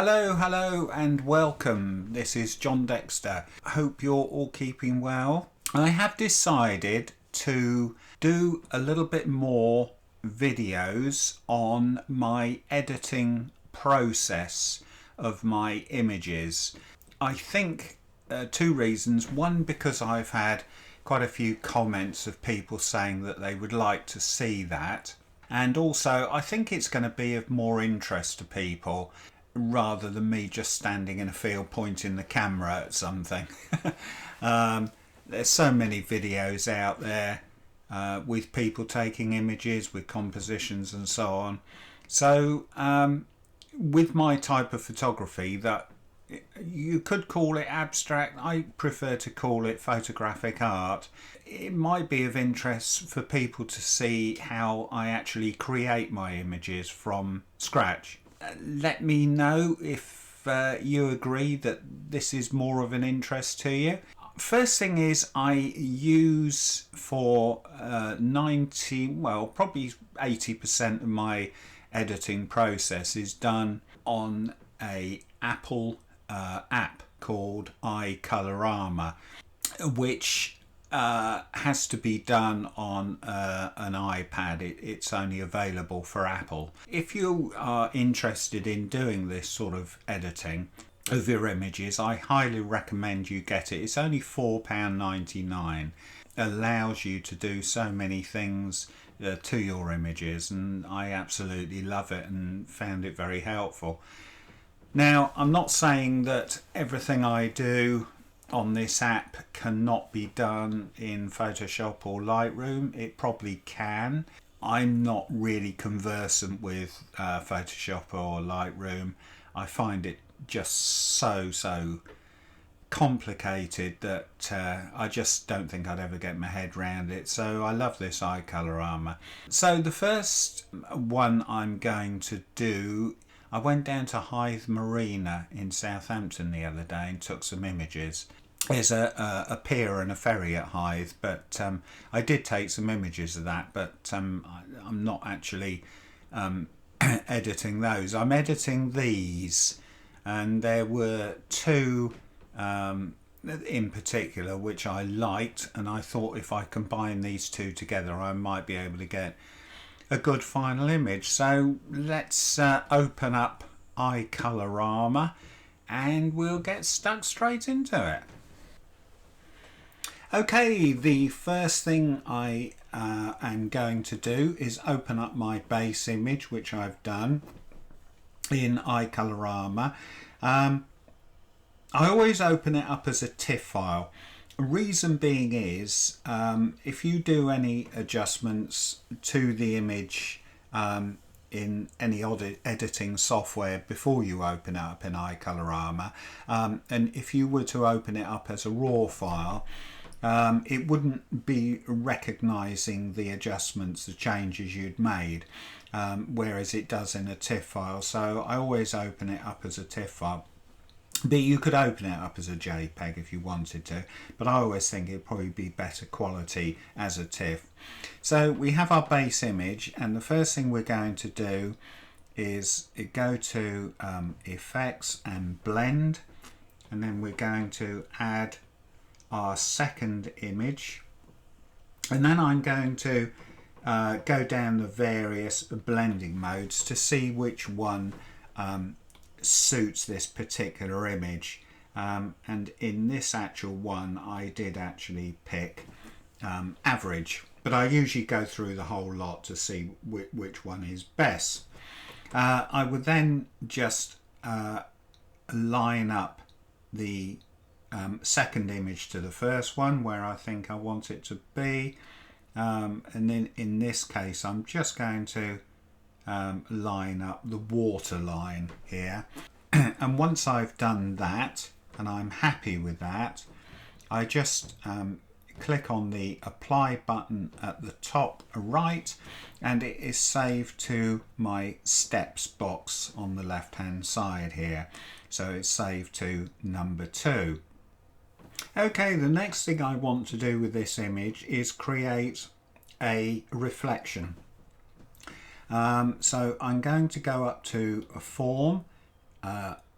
Hello and welcome. This is John Dexter. I hope you're all keeping well. I have decided to do a little bit more videos on my editing process of my images. I think two reasons. One, because I've had quite a few comments of people saying that they would like to see that, and also I think it's going to be of more interest to people rather than me just standing in a field pointing the camera at something. There's so many videos out there with people taking images with compositions and so on. So with my type of photography, that you could call it abstract, I prefer to call it photographic art. It might be of interest for people to see how I actually create my images from scratch. Let me know if you agree that this is more of an interest to you. First thing is, I use for 80% of my editing process is done on a Apple app called iColorama, which has to be done on an iPad. It's only available for Apple. If you are interested in doing this sort of editing of your images, I highly recommend you get it. It's only £4.99. Allows you to do so many things to your images, and I absolutely love it and found it very helpful. Now, I'm not saying that everything I do on this app cannot be done in Photoshop or Lightroom. It probably can. I'm not really conversant with Photoshop or Lightroom. I find it just so complicated that I just don't think I'd ever get my head around it. So I love this iColorama. So the first one I'm going to do, I went down to Hythe Marina in Southampton the other day and took some images. There's a pier and a ferry at Hythe, but I did take some images of that, but I'm not actually editing those. I'm editing these, and there were two in particular which I liked, and I thought if I combine these two together I might be able to get a good final image. So let's open up iColorama and we'll get stuck straight into it. Okay, the first thing I am going to do is open up my base image, which I've done in iColorama. I always open it up as a TIFF file. Reason being is if you do any adjustments to the image in any editing software before you open it up in iColorama, and if you were to open it up as a raw file, it wouldn't be recognizing the adjustments, the changes you'd made, whereas it does in a TIFF file. So I always open it up as a TIFF file. But you could open it up as a JPEG if you wanted to, but I always think it'd probably be better quality as a TIFF. So we have our base image, and the first thing we're going to do is go to Effects and Blend, and then we're going to add our second image, and then I'm going to go down the various blending modes to see which one suits this particular image, and in this actual one I did actually pick average, but I usually go through the whole lot to see which one is best. I would then just line up the second image to the first one where I think I want it to be, and then in this case I'm just going to line up the water line here. And once I've done that and I'm happy with that, I just click on the apply button at the top right, and it is saved to my steps box on the left hand side here, so it's saved to number 2. Okay, the next thing I want to do with this image is create a reflection. So I'm going to go up to a form,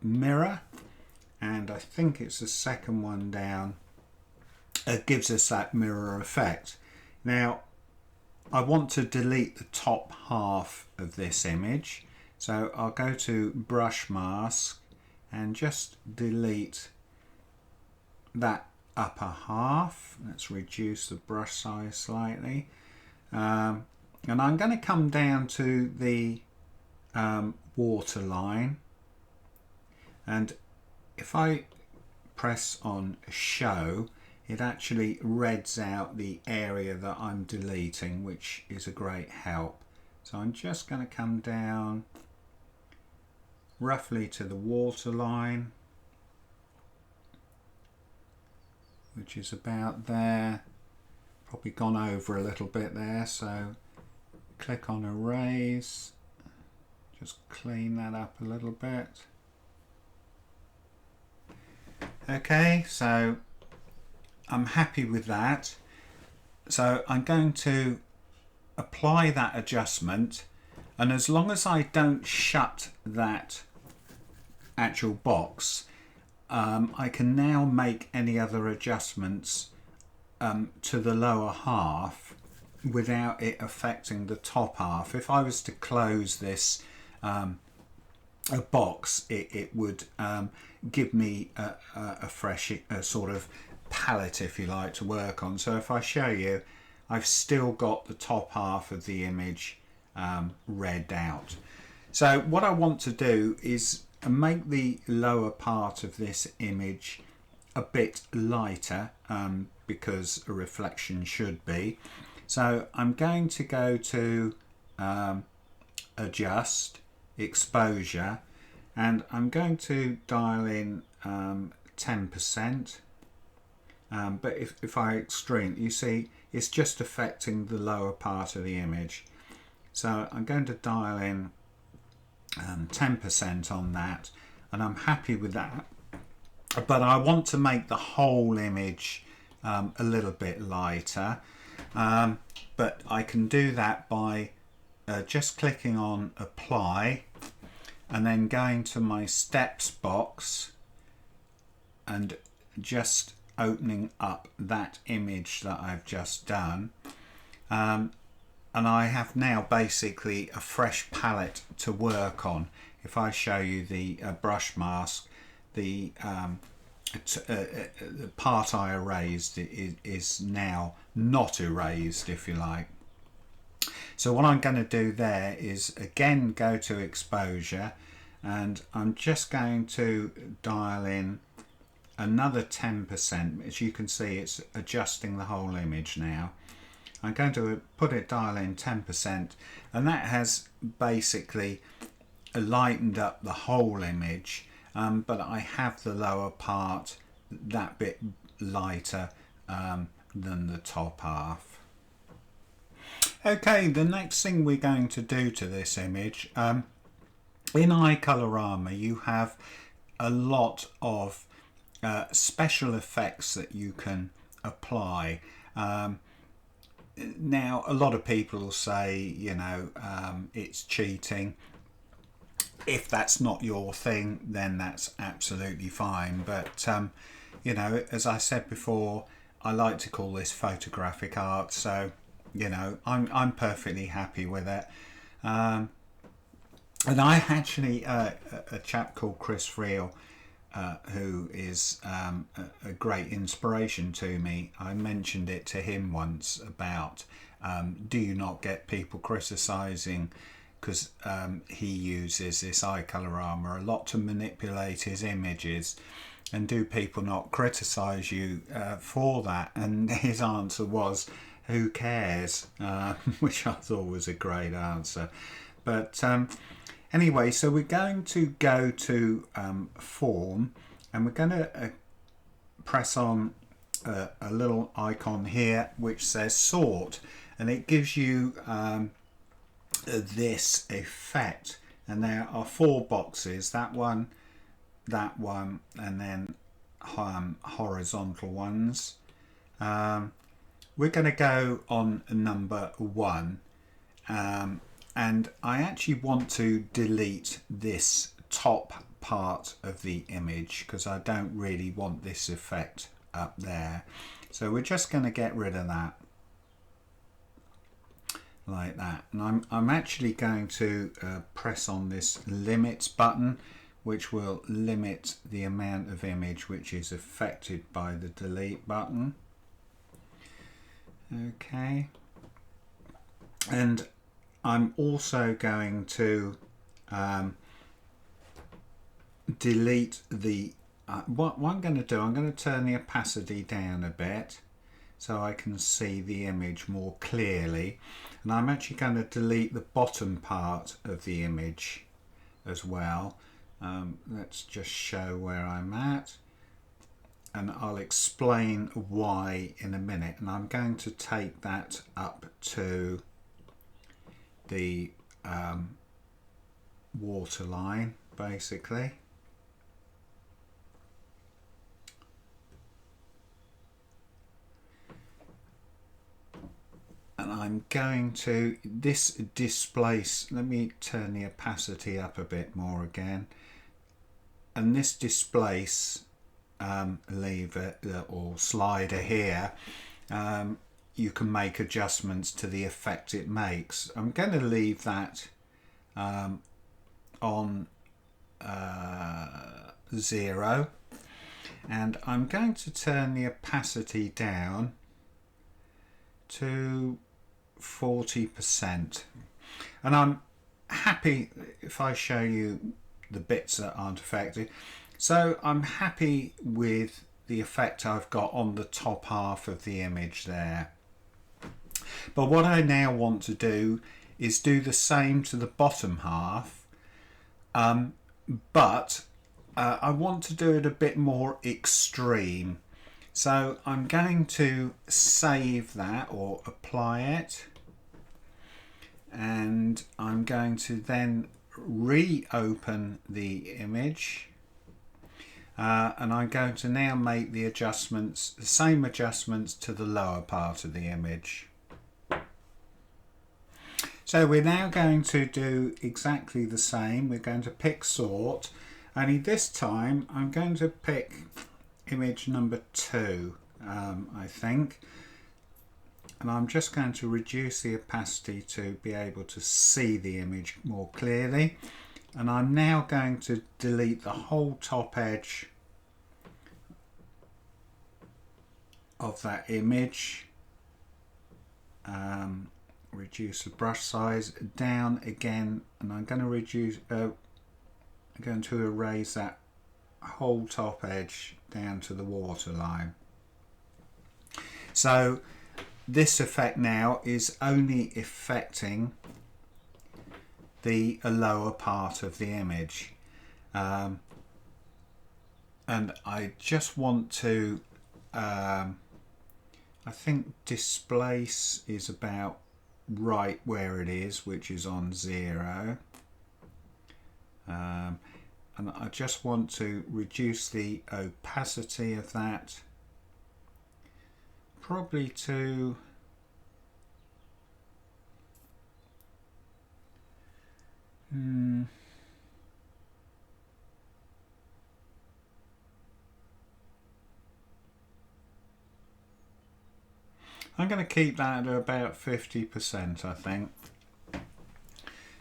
mirror, and I think it's the second one down. It gives us that mirror effect. Now I want to delete the top half of this image, so I'll go to brush mask and just delete that upper half. Let's reduce the brush size slightly, and I'm going to come down to the waterline, and if I press on show, it actually reds out the area that I'm deleting, which is a great help. So I'm just going to come down roughly to the waterline, which is about there. Probably gone over a little bit there, so click on erase, just clean that up a little bit. Okay, so I'm happy with that. So I'm going to apply that adjustment, and as long as I don't shut that actual box, I can now make any other adjustments to the lower half without it affecting the top half. If I was to close this a box, it would give me a fresh sort of palette, if you like, to work on. So if I show you, I've still got the top half of the image read out. So what I want to do is make the lower part of this image a bit lighter, because a reflection should be. So I'm going to go to adjust, exposure, and I'm going to dial in 10%. But if I extreme, you see it's just affecting the lower part of the image. So I'm going to dial in 10% on that, and I'm happy with that. But I want to make the whole image a little bit lighter. But I can do that by just clicking on apply and then going to my steps box and just opening up that image that I've just done, and I have now basically a fresh palette to work on. If I show you the brush mask, the part I erased is now not erased, if you like. So what I'm going to do there is again go to exposure, and I'm just going to dial in another 10%. As you can see, it's adjusting the whole image now. I'm going to dial in 10%, and that has basically lightened up the whole image, but I have the lower part that bit lighter than the top half. Okay, the next thing we're going to do to this image, in iColorama you have a lot of special effects that you can apply. Now a lot of people say, you know, it's cheating. If that's not your thing, then that's absolutely fine, but you know, as I said before, I like to call this photographic art, so you know, I'm perfectly happy with it. And I actually a chap called Chris Friel, who is a great inspiration to me. I mentioned it to him once about do you not get people criticising, because he uses this iColorama a lot to manipulate his images, and do people not criticise you for that? And his answer was, who cares? Which I thought was a great answer. But anyway, so we're going to go to form, and we're going to press on a little icon here which says sort, and it gives you this effect, and there are 4 boxes, that one, and then horizontal ones. We're going to go on number 1, and I actually want to delete this top part of the image because I don't really want this effect up there. So we're just going to get rid of that like that, and I'm actually going to press on this limits button, which will limit the amount of image which is affected by the delete button. Okay, and I'm also going to delete the what I'm going to do, I'm going to turn the opacity down a bit so I can see the image more clearly, and I'm actually going to delete the bottom part of the image as well. Let's just show where I'm at, and I'll explain why in a minute. And I'm going to take that up to the waterline basically. And I'm going to this displace, let me turn the opacity up a bit more again, and this displace lever or slider here, you can make adjustments to the effect it makes. I'm going to leave that on 0, and I'm going to turn the opacity down to 40%, and I'm happy if I show you the bits that aren't affected. So I'm happy with the effect I've got on the top half of the image there, but what I now want to do is do the same to the bottom half, but I want to do it a bit more extreme. So I'm going to save that or apply it, and I'm going to then reopen the image, and I'm going to now make the adjustments, the same adjustments to the lower part of the image. So we're now going to do exactly the same. We're going to pick sort, only this time I'm going to pick image number 2, I think, and I'm just going to reduce the opacity to be able to see the image more clearly, and I'm now going to delete the whole top edge of that image, reduce the brush size down again, and I'm going to reduce I'm going to erase that whole top edge down to the waterline. So this effect now is only affecting the lower part of the image, and I just want to I think displace is about right where it is, which is on 0, and I just want to reduce the opacity of that probably to I'm going to keep that at about 50%, I think.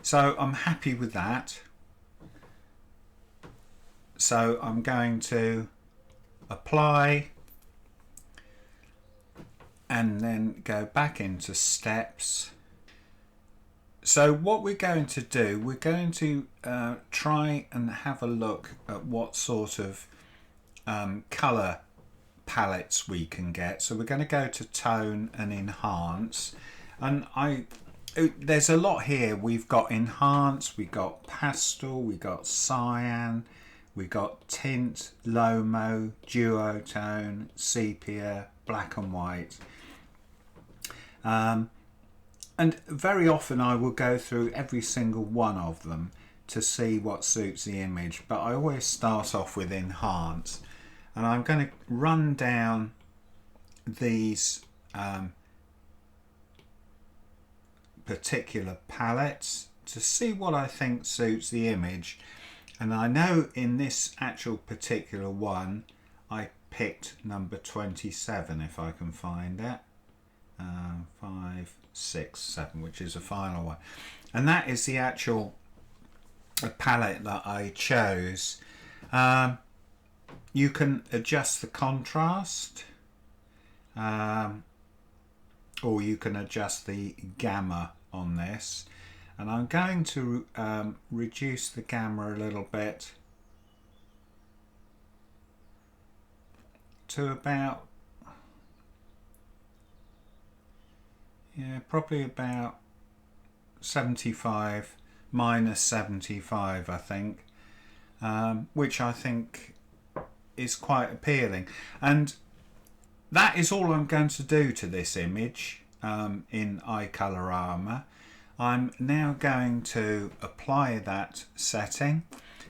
So I'm happy with that. So I'm going to apply and then go back into steps. So what we're going to do, we're going to try and have a look at what sort of colour palettes we can get. So we're going to go to tone and enhance, and there's a lot here. We've got enhance, we got pastel, we got cyan, we got tint, low-mo, duotone, sepia, black and white, and very often I will go through every single one of them to see what suits the image, but I always start off with enhance. And I'm going to run down these particular palettes to see what I think suits the image. And I know in this actual particular one I picked number 27, if I can find it. 5, 6, 7, which is the final one, and that is the actual palette that I chose. You can adjust the contrast, or you can adjust the gamma on this, and I'm going to reduce the gamma a little bit to about, yeah, probably about 75 minus 75, I think, which I think is quite appealing. And that is all I'm going to do to this image in iColorama. I'm now going to apply that setting,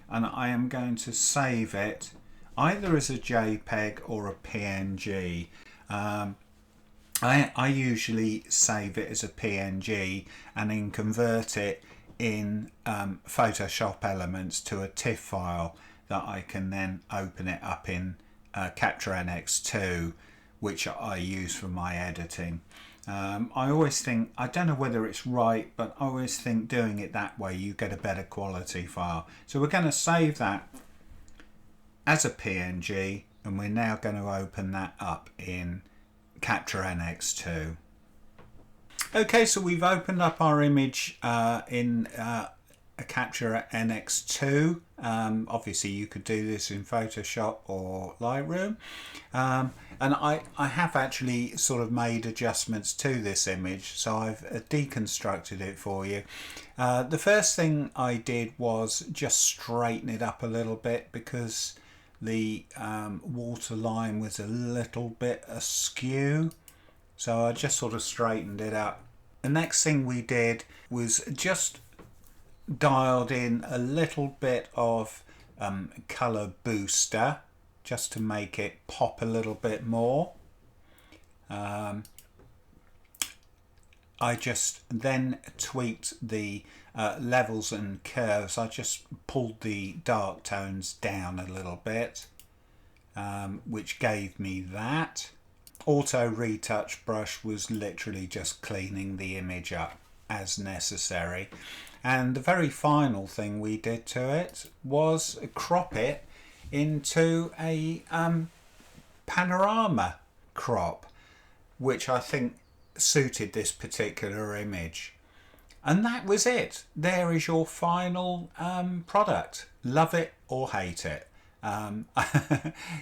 and I am going to save it either as a JPEG or a PNG. I usually save it as a PNG and then convert it in Photoshop Elements to a TIFF file that I can then open it up in Capture NX2, which I use for my editing. I always think, I don't know whether it's right, but I always think doing it that way you get a better quality file. So we're going to save that as a PNG, and we're now going to open that up in Capture NX2. Okay, so we've opened up our image in a Capture NX2. Obviously you could do this in Photoshop or Lightroom, and I have actually sort of made adjustments to this image, so I've deconstructed it for you. The first thing I did was just straighten it up a little bit because the waterline was a little bit askew, so I just sort of straightened it up. The next thing we did was just dialed in a little bit of color booster just to make it pop a little bit more. I just then tweaked the levels and curves. I just pulled the dark tones down a little bit, which gave me that. Auto retouch brush was literally just cleaning the image up as necessary. And the very final thing we did to it was crop it into a panorama crop, which I think suited this particular image. And that was it. There is your final product. Love it or hate it.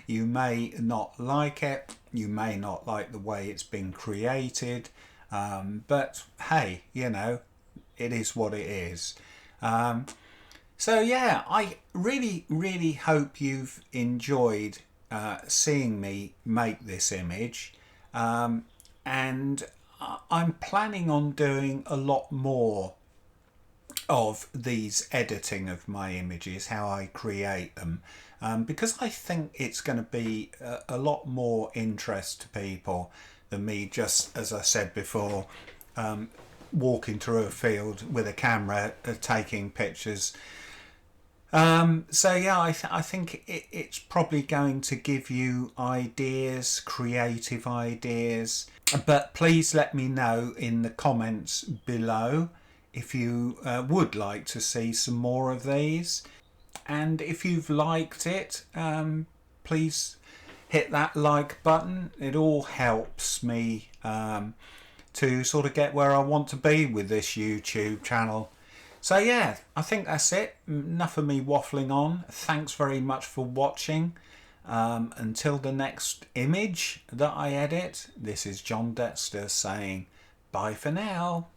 You may not like it, you may not like the way it's been created, but hey, you know, it is what it is. So yeah, I really hope you've enjoyed seeing me make this image, and I'm planning on doing a lot more of these editing of my images, how I create them, because I think it's going to be a lot more interest to people than me just, as I said before, walking through a field with a camera taking pictures. So yeah, I think it's probably going to give you ideas, creative ideas, but please let me know in the comments below if you would like to see some more of these, and if you've liked it, please hit that like button. It all helps me to sort of get where I want to be with this YouTube channel. So yeah, I think that's it. Enough of me waffling on. Thanks very much for watching. Until the next image that I edit, this is John Dexter saying bye for now.